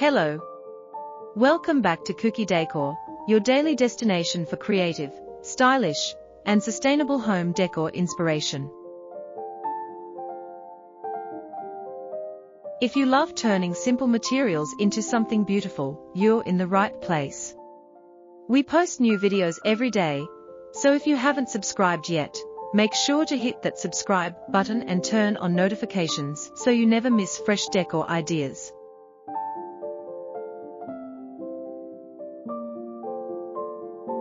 Hello. Welcome back to Kuki Decor, your daily destination for creative, stylish, and sustainable home decor inspiration. If you love turning simple materials into something beautiful, you're in the right place. We post new videos every day, so if you haven't subscribed yet, make sure to hit that subscribe button and turn on notifications so you never miss fresh decor ideas.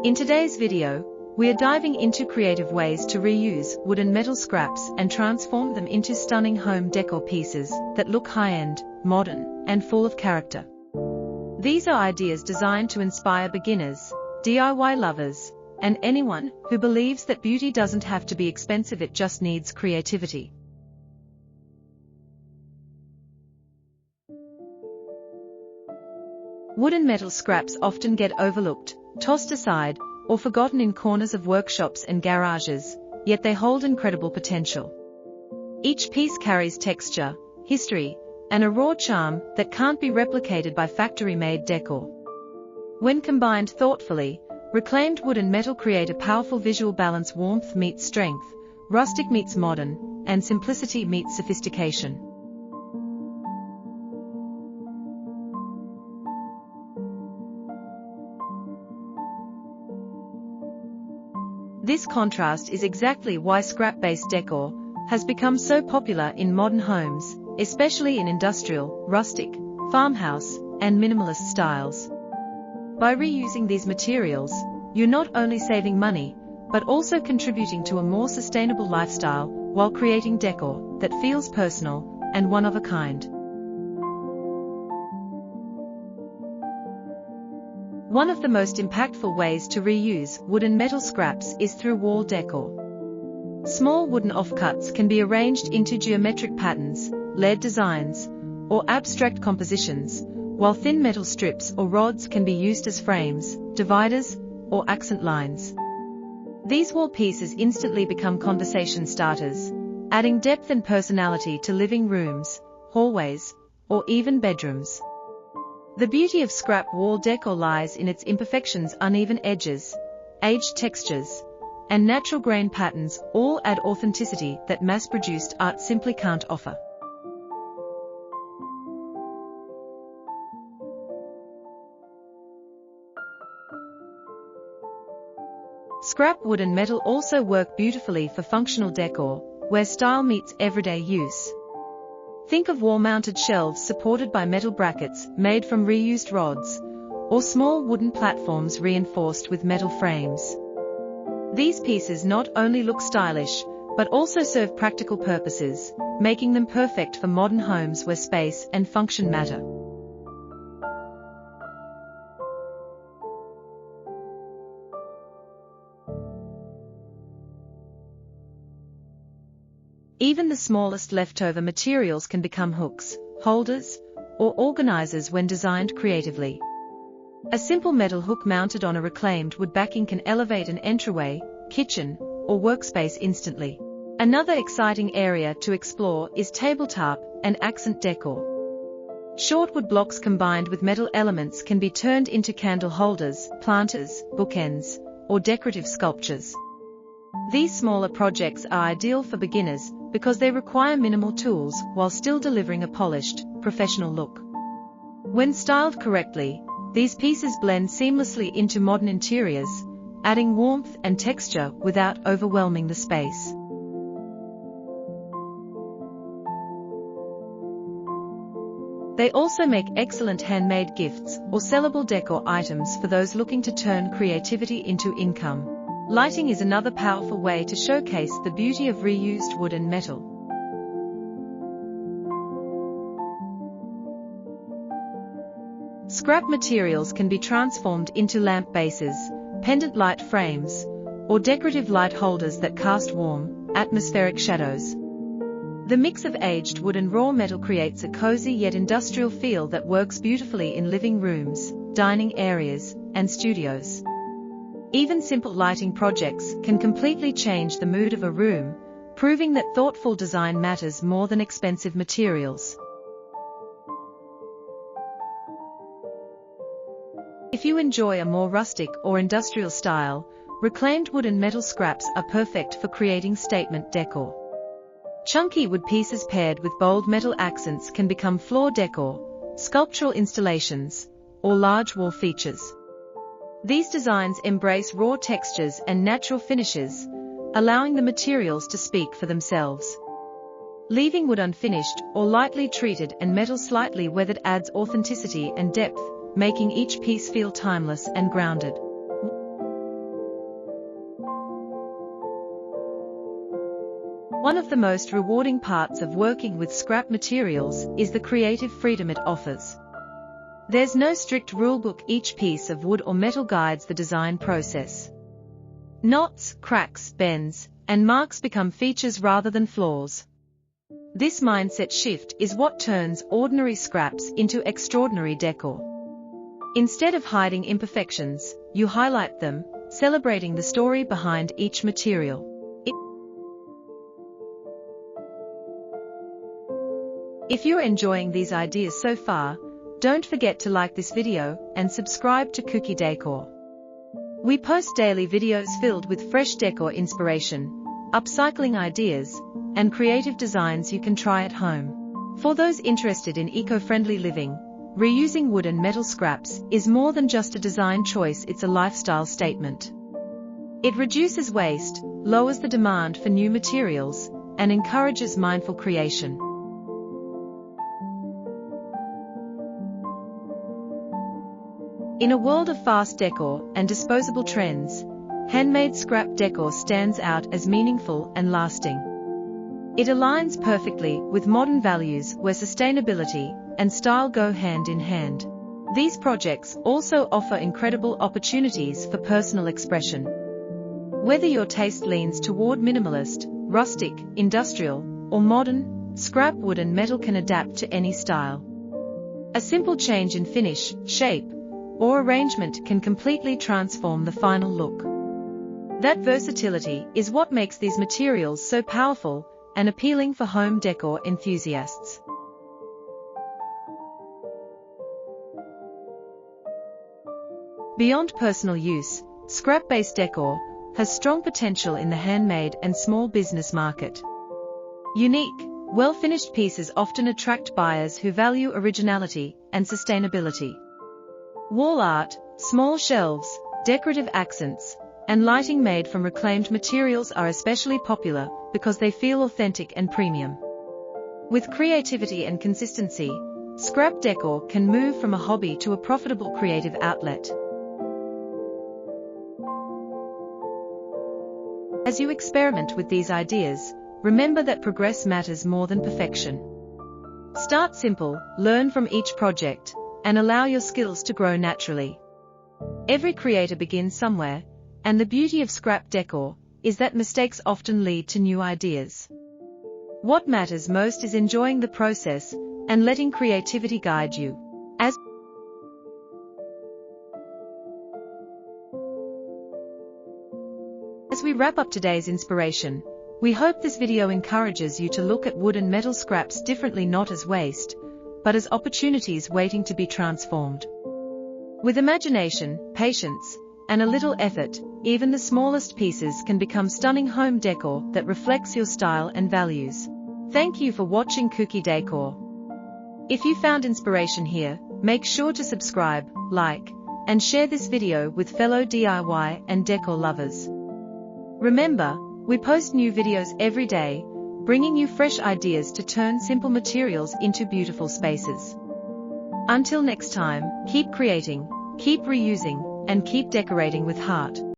In today's video, we are diving into creative ways to reuse wood and metal scraps and transform them into stunning home decor pieces that look high-end, modern, and full of character. These are ideas designed to inspire beginners, DIY lovers, and anyone who believes that beauty doesn't have to be expensive, it just needs creativity. Wood and metal scraps often get overlooked, tossed aside, or forgotten in corners of workshops and garages, yet they hold incredible potential. Each piece carries texture, history, and a raw charm that can't be replicated by factory-made decor. When combined thoughtfully, reclaimed wood and metal create a powerful visual balance. Warmth meets strength, rustic meets modern, and simplicity meets sophistication. This contrast is exactly why scrap-based decor has become so popular in modern homes, especially in industrial, rustic, farmhouse, and minimalist styles. By reusing these materials, you're not only saving money, but also contributing to a more sustainable lifestyle while creating decor that feels personal and one of a kind. One of the most impactful ways to reuse wood and metal scraps is through wall decor. Small wooden offcuts can be arranged into geometric patterns, layered designs, or abstract compositions, while thin metal strips or rods can be used as frames, dividers, or accent lines. These wall pieces instantly become conversation starters, adding depth and personality to living rooms, hallways, or even bedrooms. The beauty of scrap wall decor lies in its imperfections. Uneven edges, aged textures, and natural grain patterns all add authenticity that mass-produced art simply can't offer. Scrap wood and metal also work beautifully for functional decor, where style meets everyday use. Think of wall-mounted shelves supported by metal brackets made from reused rods, or small wooden platforms reinforced with metal frames. These pieces not only look stylish, but also serve practical purposes, making them perfect for modern homes where space and function matter. Even the smallest leftover materials can become hooks, holders, or organizers when designed creatively. A simple metal hook mounted on a reclaimed wood backing can elevate an entryway, kitchen, or workspace instantly. Another exciting area to explore is tabletop and accent decor. Short wood blocks combined with metal elements can be turned into candle holders, planters, bookends, or decorative sculptures. These smaller projects are ideal for beginners because they require minimal tools while still delivering a polished, professional look. When styled correctly, these pieces blend seamlessly into modern interiors, adding warmth and texture without overwhelming the space. They also make excellent handmade gifts or sellable decor items for those looking to turn creativity into income. Lighting is another powerful way to showcase the beauty of reused wood and metal. Scrap materials can be transformed into lamp bases, pendant light frames, or decorative light holders that cast warm, atmospheric shadows. The mix of aged wood and raw metal creates a cozy yet industrial feel that works beautifully in living rooms, dining areas, and studios. Even simple lighting projects can completely change the mood of a room, proving that thoughtful design matters more than expensive materials. If you enjoy a more rustic or industrial style, reclaimed wood and metal scraps are perfect for creating statement decor. Chunky wood pieces paired with bold metal accents can become floor decor, sculptural installations, or large wall features. These designs embrace raw textures and natural finishes, allowing the materials to speak for themselves. Leaving wood unfinished or lightly treated and metal slightly weathered adds authenticity and depth, making each piece feel timeless and grounded. One of the most rewarding parts of working with scrap materials is the creative freedom it offers. There's no strict rulebook, each piece of wood or metal guides the design process. Knots, cracks, bends, and marks become features rather than flaws. This mindset shift is what turns ordinary scraps into extraordinary decor. Instead of hiding imperfections, you highlight them, celebrating the story behind each material. If you're enjoying these ideas so far, don't forget to like this video and subscribe to Kuki Decor. We post daily videos filled with fresh decor inspiration, upcycling ideas, and creative designs you can try at home. For those interested in eco-friendly living, reusing wood and metal scraps is more than just a design choice, it's a lifestyle statement. It reduces waste, lowers the demand for new materials, and encourages mindful creation. In a world of fast decor and disposable trends, handmade scrap decor stands out as meaningful and lasting. It aligns perfectly with modern values where sustainability and style go hand in hand. These projects also offer incredible opportunities for personal expression. Whether your taste leans toward minimalist, rustic, industrial, or modern, scrap wood and metal can adapt to any style. A simple change in finish, shape, or arrangement can completely transform the final look. That versatility is what makes these materials so powerful and appealing for home decor enthusiasts. Beyond personal use, scrap-based decor has strong potential in the handmade and small business market. Unique, well-finished pieces often attract buyers who value originality and sustainability. Wall art, small shelves, decorative accents, and lighting made from reclaimed materials are especially popular because they feel authentic and premium. With creativity and consistency, scrap decor can move from a hobby to a profitable creative outlet. As you experiment with these ideas, remember that progress matters more than perfection. Start simple, learn from each project, and allow your skills to grow naturally. Every creator begins somewhere, and the beauty of scrap decor is that mistakes often lead to new ideas. What matters most is enjoying the process and letting creativity guide you. As we wrap up today's inspiration, we hope this video encourages you to look at wood and metal scraps differently, not as waste, but as opportunities waiting to be transformed. With imagination, patience, and a little effort, even the smallest pieces can become stunning home decor that reflects your style and values. Thank you for watching Kuki Decor. If you found inspiration here, make sure to subscribe, like, and share this video with fellow DIY and decor lovers. Remember, we post new videos every day, bringing you fresh ideas to turn simple materials into beautiful spaces. Until next time, keep creating, keep reusing, and keep decorating with heart.